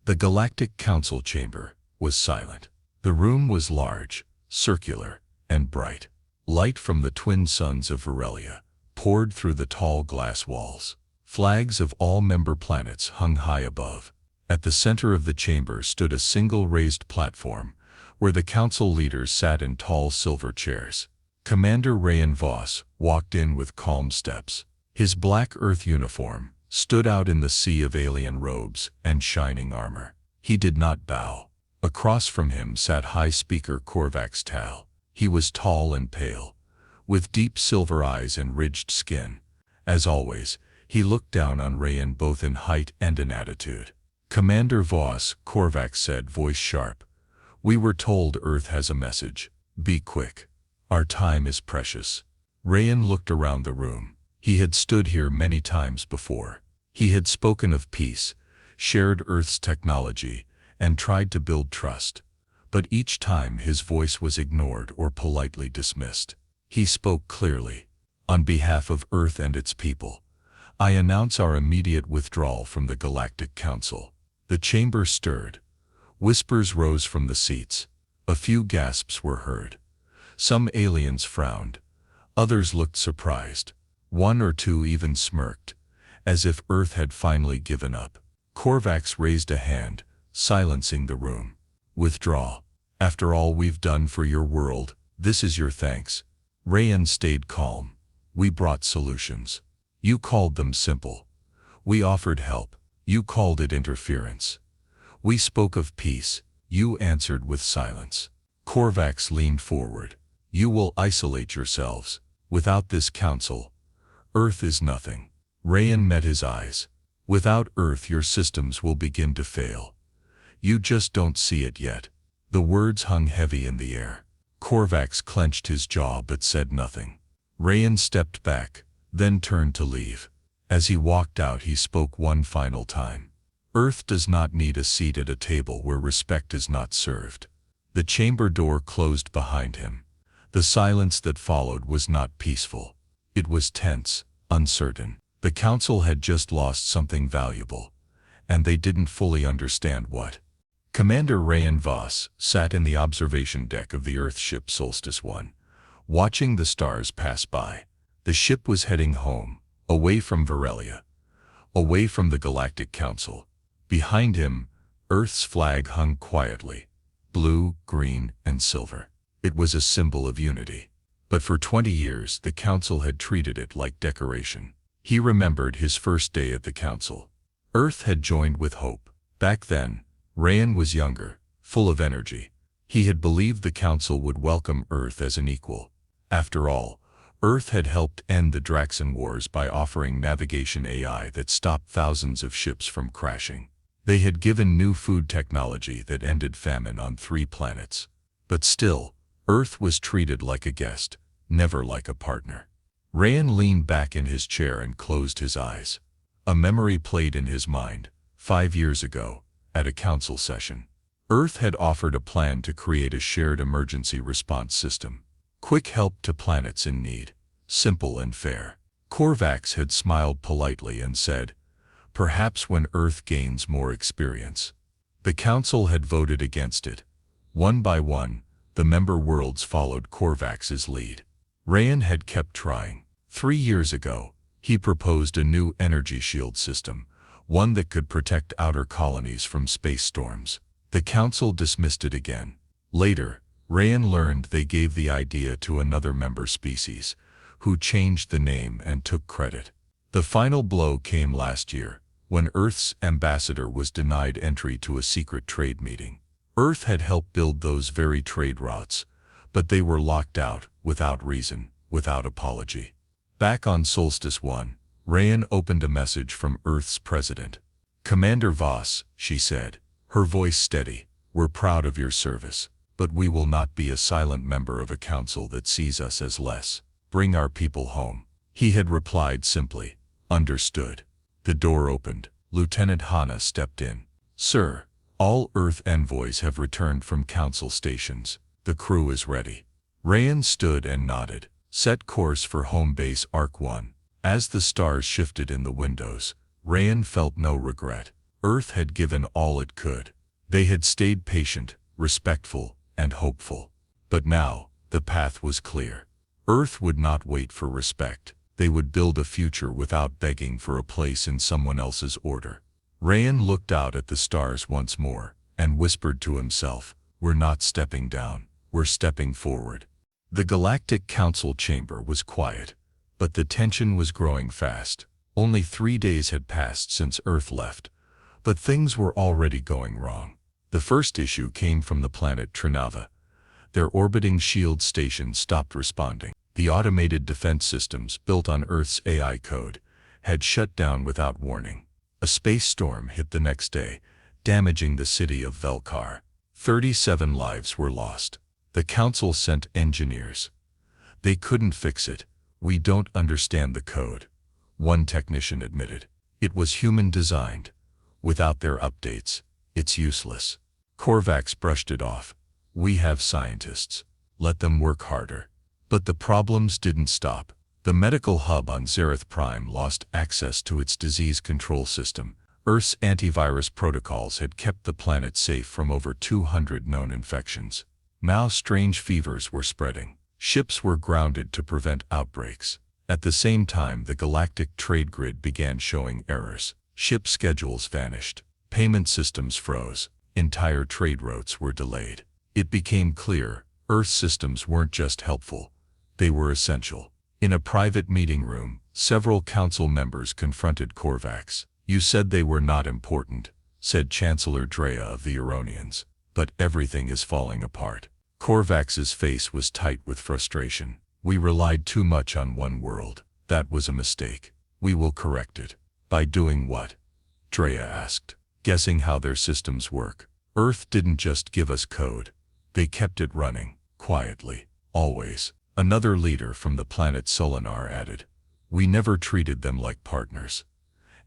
The Galactic Council chamber was silent. The room was large, circular, and bright. Light from the twin suns of Varelia poured through the tall glass walls. Flags of all member planets hung high above. At the center of the chamber stood a single raised platform, where the council leaders sat in tall silver chairs. Commander Rayan Voss walked in with calm steps. His black Earth uniform stood out in the sea of alien robes and shining armor. He did not bow. Across from him sat High Speaker Korvax Tal. He was tall and pale, with deep silver eyes and ridged skin. As always, he looked down on Rayan both in height and in attitude. "Commander Voss," Korvax said, voice sharp, "we were told Earth has a message. Be quick. Our time is precious." Rayan looked around the room. He had stood here many times before. He had spoken of peace, shared Earth's technology, and tried to build trust. But each time his voice was ignored or politely dismissed. He spoke clearly. "On behalf of Earth and its people, I announce our immediate withdrawal from the Galactic Council." The chamber stirred. Whispers rose from the seats. A few gasps were heard. Some aliens frowned. Others looked surprised. One or two even smirked, as if Earth had finally given up. Korvax raised a hand, silencing the room. "Withdraw. After all we've done for your world, this is your thanks." Rayan stayed calm. "We brought solutions. You called them simple. We offered help. You called it interference. We spoke of peace. You answered with silence." Korvax leaned forward. "You will isolate yourselves. Without this council, Earth is nothing." Rayan met his eyes. "Without Earth your systems will begin to fail. You just don't see it yet." The words hung heavy in the air. Korvax clenched his jaw but said nothing. Rayan stepped back, then turned to leave. As he walked out he spoke one final time. "Earth does not need a seat at a table where respect is not served." The chamber door closed behind him. The silence that followed was not peaceful. It was tense, uncertain. The council had just lost something valuable, and they didn't fully understand what. Commander Rayan Voss sat in the observation deck of the Earth ship Solstice 1, watching the stars pass by. The ship was heading home, away from Varelia, away from the Galactic Council. Behind him, Earth's flag hung quietly, blue, green, and silver. It was a symbol of unity. But for 20 years the council had treated it like decoration. He remembered his first day at the council. Earth had joined with hope. Back then, Rayan was younger, full of energy. He had believed the council would welcome Earth as an equal. After all, Earth had helped end the Draxan Wars by offering navigation AI that stopped thousands of ships from crashing. They had given new food technology that ended famine on 3 planets. But still, Earth was treated like a guest, never like a partner. Rayan leaned back in his chair and closed his eyes. A memory played in his mind. 5 years ago, at a council session, Earth had offered a plan to create a shared emergency response system. Quick help to planets in need. Simple and fair. Korvax had smiled politely and said, "Perhaps when Earth gains more experience." The council had voted against it. One by one, the member worlds followed Korvax's lead. Rayan had kept trying. 3 years ago, he proposed a new energy shield system, one that could protect outer colonies from space storms. The council dismissed it again. Later, Rayan learned they gave the idea to another member species, who changed the name and took credit. The final blow came last year, when Earth's ambassador was denied entry to a secret trade meeting. Earth had helped build those very trade routes, but they were locked out, without reason, without apology. Back on Solstice 1, Rayan opened a message from Earth's president. "Commander Voss," she said, her voice steady, "we're proud of your service, but we will not be a silent member of a council that sees us as less. Bring our people home." He had replied simply, "Understood." The door opened. Lieutenant Hanna stepped in. "Sir, all Earth envoys have returned from council stations. The crew is ready." Rayan stood and nodded. "Set course for home base Arc 1. As the stars shifted in the windows, Rayan felt no regret. Earth had given all it could. They had stayed patient, respectful, and hopeful. But now, the path was clear. Earth would not wait for respect. They would build a future without begging for a place in someone else's order. Rayan looked out at the stars once more, and whispered to himself, "We're not stepping down, we're stepping forward." The Galactic Council chamber was quiet, but the tension was growing fast. Only 3 days had passed since Earth left, but things were already going wrong. The first issue came from the planet Trinava. Their orbiting shield station stopped responding. The automated defense systems, built on Earth's AI code, had shut down without warning. A space storm hit the next day, damaging the city of Velkar. 37 lives were lost. The Council sent engineers. "They couldn't fix it. We don't understand the code," one technician admitted. "It was human-designed. Without their updates, it's useless." Korvax brushed it off. "We have scientists. Let them work harder." But the problems didn't stop. The medical hub on Zereth Prime lost access to its disease control system. Earth's antivirus protocols had kept the planet safe from over 200 known infections. Now strange fevers were spreading. Ships were grounded to prevent outbreaks. At the same time, the galactic trade grid began showing errors. Ship schedules vanished. Payment systems froze. Entire trade routes were delayed. It became clear, Earth systems weren't just helpful. They were essential. In a private meeting room, several council members confronted Korvax. "You said they were not important," said Chancellor Drea of the Euronians. "But everything is falling apart." Korvax's face was tight with frustration. "We relied too much on one world. That was a mistake. We will correct it." "By doing what?" Drea asked. "Guessing how their systems work. Earth didn't just give us code. They kept it running, quietly, always." Another leader from the planet Solinar added, "We never treated them like partners.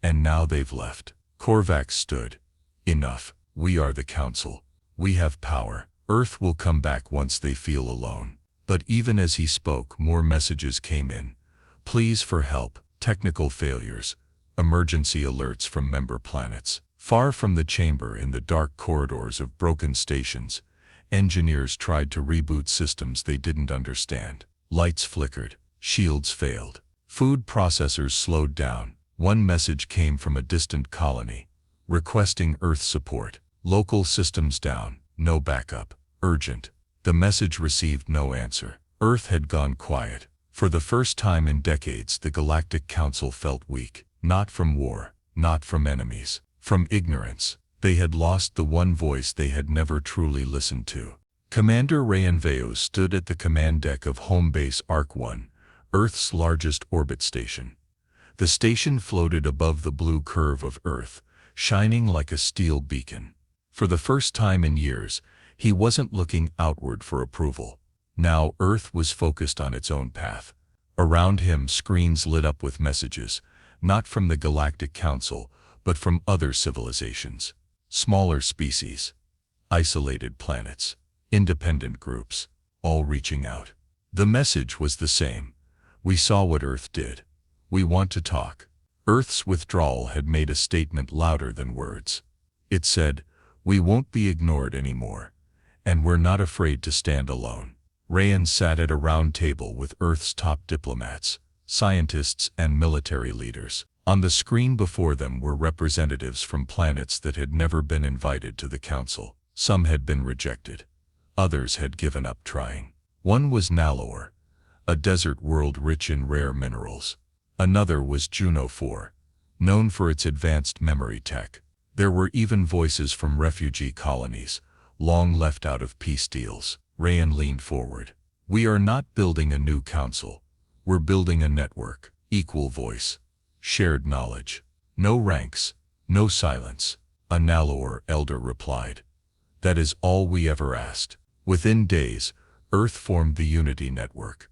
And now they've left." Korvax stood. "Enough. We are the Council. We have power. Earth will come back once they feel alone." But even as he spoke, more messages came in. Pleas for help, technical failures, emergency alerts from member planets. Far from the chamber, in the dark corridors of broken stations, engineers tried to reboot systems they didn't understand. Lights flickered, shields failed, food processors slowed down. One message came from a distant colony, requesting Earth support. "Local systems down, no backup, urgent." The message received no answer. Earth had gone quiet. For the first time in decades, the Galactic Council felt weak. Not from war, not from enemies, from ignorance. They had lost the one voice they had never truly listened to. Commander Rayan Veo stood at the command deck of Home Base Arc-1, Earth's largest orbit station. The station floated above the blue curve of Earth, shining like a steel beacon. For the first time in years, he wasn't looking outward for approval. Now Earth was focused on its own path. Around him, screens lit up with messages, not from the Galactic Council, but from other civilizations. Smaller species, isolated planets, independent groups, all reaching out. The message was the same. "We saw what Earth did. We want to talk." Earth's withdrawal had made a statement louder than words. It said, "We won't be ignored anymore, and we're not afraid to stand alone." Rayan sat at a round table with Earth's top diplomats, scientists, and military leaders. On the screen before them were representatives from planets that had never been invited to the Council. Some had been rejected. Others had given up trying. One was Nalor, a desert world rich in rare minerals. Another was Juno 4, known for its advanced memory tech. There were even voices from refugee colonies, long left out of peace deals. Rayan leaned forward. "We are not building a new council. We're building a network. Equal voice. Shared knowledge. No ranks. No silence." A Nalor elder replied. "That is all we ever asked." Within days, Earth formed the Unity Network.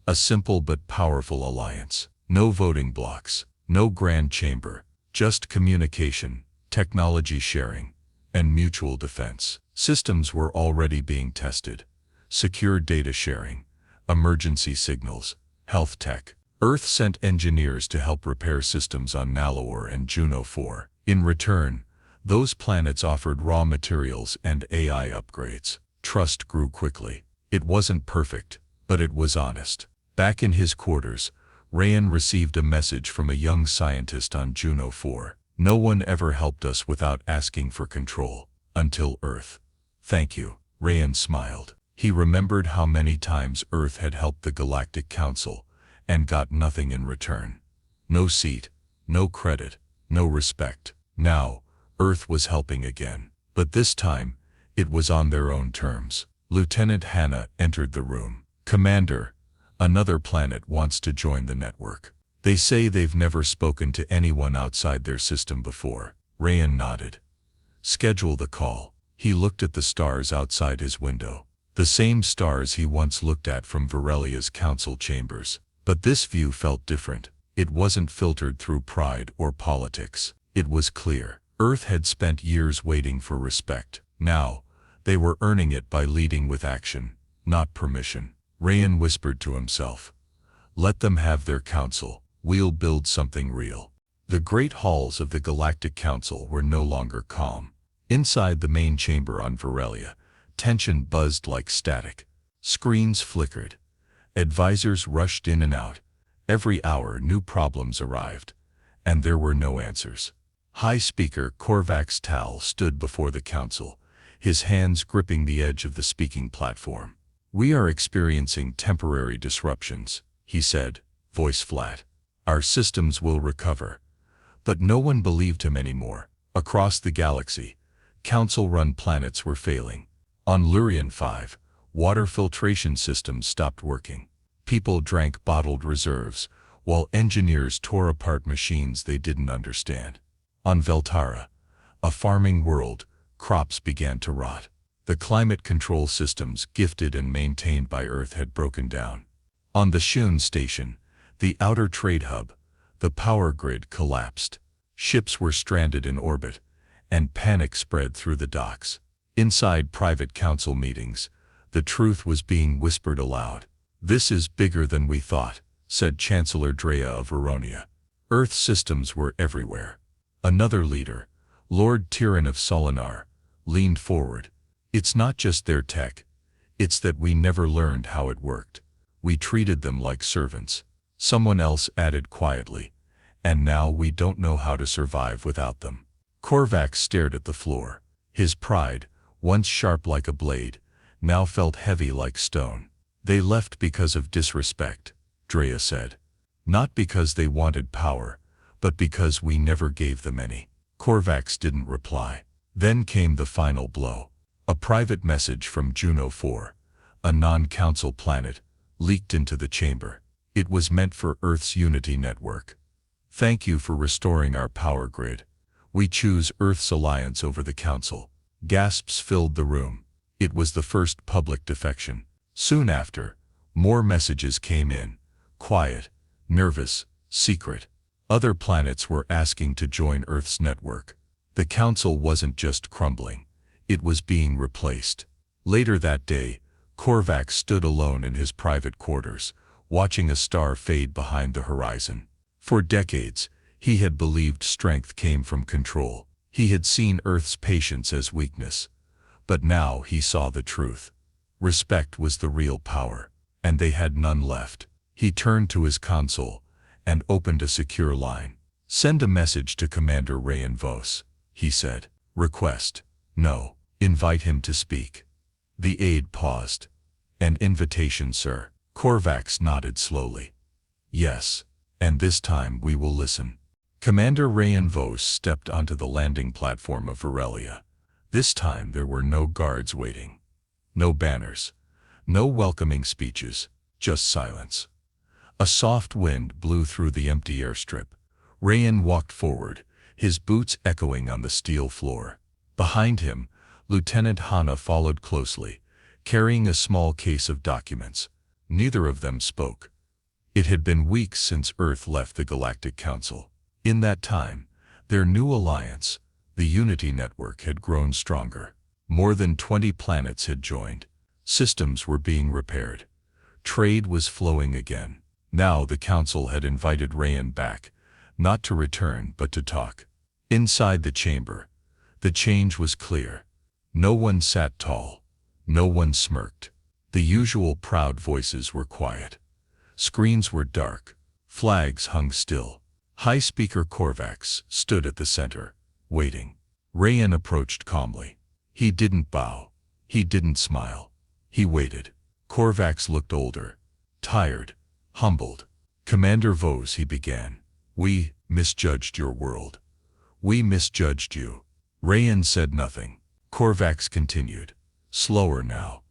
A simple but powerful alliance. No voting blocks. No grand chamber. Just communication, technology sharing, and mutual defense. Systems were already being tested. Secure data sharing, emergency signals, health tech. Earth sent engineers to help repair systems on Nalor and Juno 4. In return, Those planets offered raw materials and AI upgrades. Trust grew quickly. It wasn't perfect, but it was honest. Back in his quarters, Rayan received a message from a young scientist on Juno 4. No one ever helped us without asking for control, until Earth. Thank you, Rayan smiled. He remembered how many times Earth had helped the Galactic Council, and got nothing in return. No seat, no credit, no respect. Now, Earth was helping again. But this time, it was on their own terms. Lieutenant Hannah entered the room. Commander, another planet wants to join the network. They say they've never spoken to anyone outside their system before. Rayan nodded. Schedule the call. He looked at the stars outside his window. The same stars he once looked at from Virelia's council chambers. But this view felt different. It wasn't filtered through pride or politics. It was clear. Earth had spent years waiting for respect. Now, they were earning it by leading with action, not permission. Rayan whispered to himself. Let them have their council. We'll build something real. The great halls of the Galactic Council were no longer calm. Inside the main chamber on Virelia, tension buzzed like static. Screens flickered. Advisors rushed in and out. Every hour new problems arrived, and there were no answers. High Speaker Korvax Tal stood before the council, his hands gripping the edge of the speaking platform. We are experiencing temporary disruptions, he said, voice flat. Our systems will recover. But no one believed him anymore. Across the galaxy, council-run planets were failing. On Lurian 5, water filtration systems stopped working. People drank bottled reserves, while engineers tore apart machines they didn't understand. On Veltara, a farming world, crops began to rot. The climate control systems gifted and maintained by Earth had broken down. On the Shun station, the outer trade hub, the power grid collapsed. Ships were stranded in orbit, and panic spread through the docks. Inside private council meetings, the truth was being whispered aloud. This is bigger than we thought, said Chancellor Drea of Veronia. Earth's systems were everywhere. Another leader, Lord Tyrann of Solinar, leaned forward. It's not just their tech. It's that we never learned how it worked. We treated them like servants. Someone else added quietly. And now we don't know how to survive without them. Korvax stared at the floor. His pride, once sharp like a blade, now felt heavy like stone. They left because of disrespect, Drea said. Not because they wanted power, but because we never gave them any. Korvax didn't reply. Then came the final blow. A private message from Juno 4, a non-council planet, leaked into the chamber. It was meant for Earth's Unity network. Thank you for restoring our power grid. We choose Earth's alliance over the council. Gasps filled the room. It was the first public defection. Soon after, more messages came in. Quiet, nervous, secret. Other planets were asking to join Earth's network. The council wasn't just crumbling. It was being replaced. Later that day, Korvax stood alone in his private quarters, watching a star fade behind the horizon. For decades, he had believed strength came from control. He had seen Earth's patience as weakness. But now he saw the truth. Respect was the real power, and they had none left. He turned to his console and opened a secure line. Send a message to Commander Rayan Vos, he said. Request. No. Invite him to speak. The aide paused. An invitation, sir. Korvax nodded slowly. Yes, and this time we will listen. Commander Rayan Vos stepped onto the landing platform of Virelia. This time there were no guards waiting. No banners. No welcoming speeches. Just silence. A soft wind blew through the empty airstrip. Rayan walked forward, his boots echoing on the steel floor. Behind him, Lieutenant Hannah followed closely, carrying a small case of documents. Neither of them spoke. It had been weeks since Earth left the Galactic Council. In that time, their new alliance, the Unity Network, had grown stronger. More than 20 planets had joined. Systems were being repaired. Trade was flowing again. Now the Council had invited Rayan back, not to return but to talk. Inside the chamber, The change was clear. No one sat tall. No one smirked. The usual proud voices were quiet. Screens were dark. Flags hung still. High Speaker Korvax stood at the center, waiting. Rayan approached calmly. He didn't bow. He didn't smile. He waited. Korvax looked older, tired, humbled. Commander Vos, he began. We misjudged your world. We misjudged you. Rayan said nothing. Korvax continued, slower now,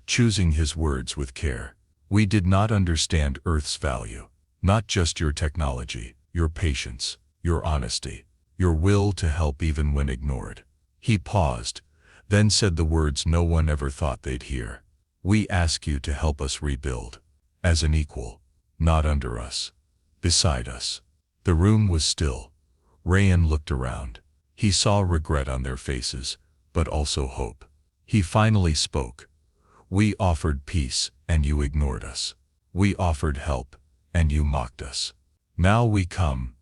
choosing his words with care. We did not understand Earth's value, not just your technology, your patience, your honesty, your will to help even when ignored. He paused, then said the words no one ever thought they'd hear. We ask you to help us rebuild, as an equal, not under us, beside us. The room was still. Rayan looked around. He saw regret on their faces, but also hope. He finally spoke. We offered peace, and you ignored us. We offered help, and you mocked us. Now we come,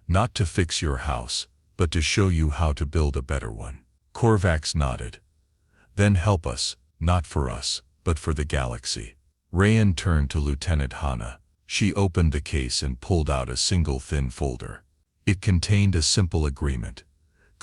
not to fix your house, but to show you how to build a better one. Korvax nodded. Then help us, not for us, but for the galaxy. Rayan turned to Lieutenant Hana. She opened the case and pulled out a single thin folder. It contained a simple agreement.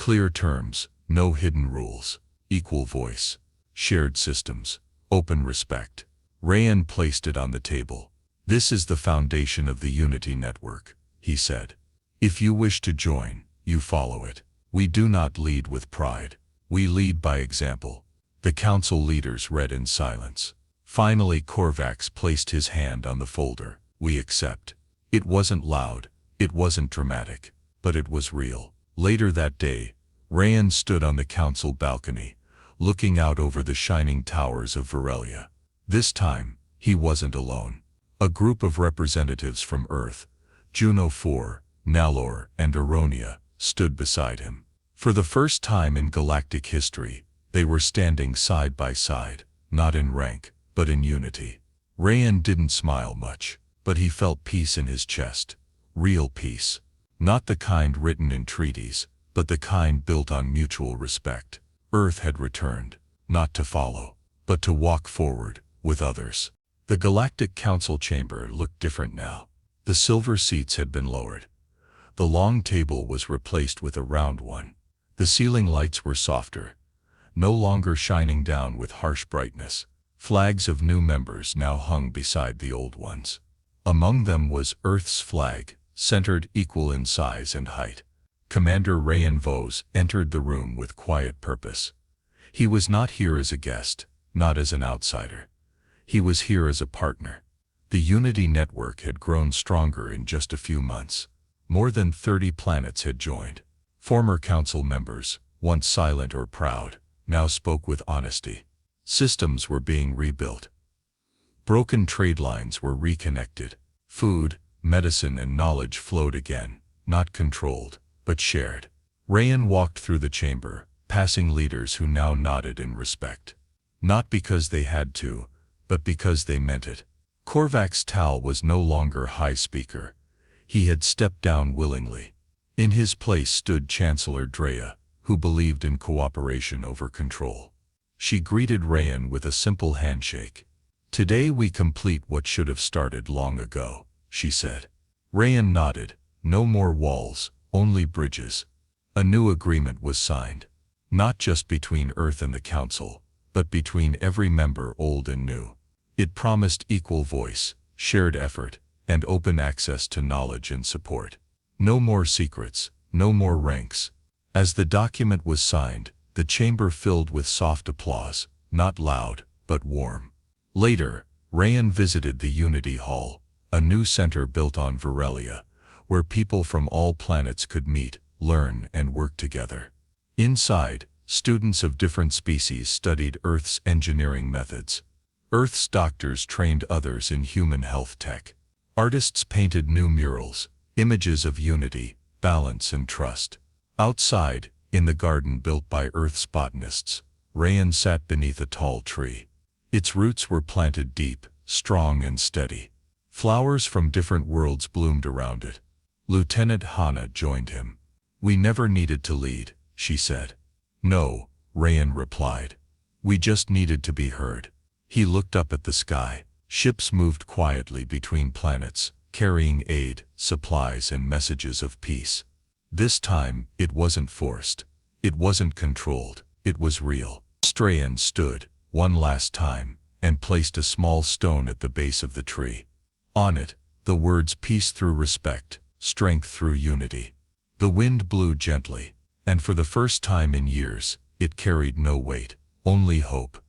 Clear terms, no hidden rules, equal voice, shared systems, open respect. Rayan placed it on the table. This is the foundation of the Unity Network, he said. If you wish to join, you follow it. We do not lead with pride. We lead by example. The council leaders read in silence. Finally Korvax placed his hand on the folder. We accept. It wasn't loud, it wasn't dramatic, but it was real. Later that day, Rayan stood on the council balcony, looking out over the shining towers of Varelia. This time, he wasn't alone. A group of representatives from Earth, Juno 4, Nalor, and Aronia, stood beside him. For the first time in galactic history, they were standing side by side, not in rank, but in unity. Rayan didn't smile much, but he felt peace in his chest. Real peace. Not the kind written in treaties, but the kind built on mutual respect. Earth had returned, not to follow, but to walk forward, with others. The Galactic Council chamber looked different now. The silver seats had been lowered. The long table was replaced with a round one. The ceiling lights were softer, no longer shining down with harsh brightness. Flags of new members now hung beside the old ones. Among them was Earth's flag, centered equal in size and height. Commander Rayan Vos entered the room with quiet purpose. He was not here as a guest, not as an outsider. He was here as a partner. The Unity Network had grown stronger in just a few months. More than 30 planets had joined. Former council members, once silent or proud, now spoke with honesty. Systems were being rebuilt. Broken trade lines were reconnected. Food, medicine, and knowledge flowed again, not controlled, but shared. Rayan walked through the chamber, passing leaders who now nodded in respect. Not because they had to, but because they meant it. Korvax Tal was no longer High Speaker. He had stepped down willingly. In his place stood Chancellor Drea, who believed in cooperation over control. She greeted Rayan with a simple handshake. Today we complete what should have started long ago, she said. Rayan nodded. No more walls, only bridges. A new agreement was signed. Not just between Earth and the Council, but between every member, old and new. It promised equal voice, shared effort, and open access to knowledge and support. No more secrets, no more ranks. As the document was signed, the chamber filled with soft applause, not loud, but warm. Later, Rayan visited the Unity Hall, a new center built on Varelia, where people from all planets could meet, learn, and work together. Inside, students of different species studied Earth's engineering methods. Earth's doctors trained others in human health tech. Artists painted new murals, images of unity, balance, and trust. Outside, in the garden built by Earth's botanists, Rayan sat beneath a tall tree. Its roots were planted deep, strong, and steady. Flowers from different worlds bloomed around it. Lieutenant Hana joined him. We never needed to lead, she said. No, Rayan replied. We just needed to be heard. He looked up at the sky. Ships moved quietly between planets, carrying aid, supplies, and messages of peace. This time, it wasn't forced. It wasn't controlled. It was real. Strayan stood, one last time, and placed a small stone at the base of the tree. On it, the words peace through respect, strength through unity. The wind blew gently, and for the first time in years, it carried no weight, only hope.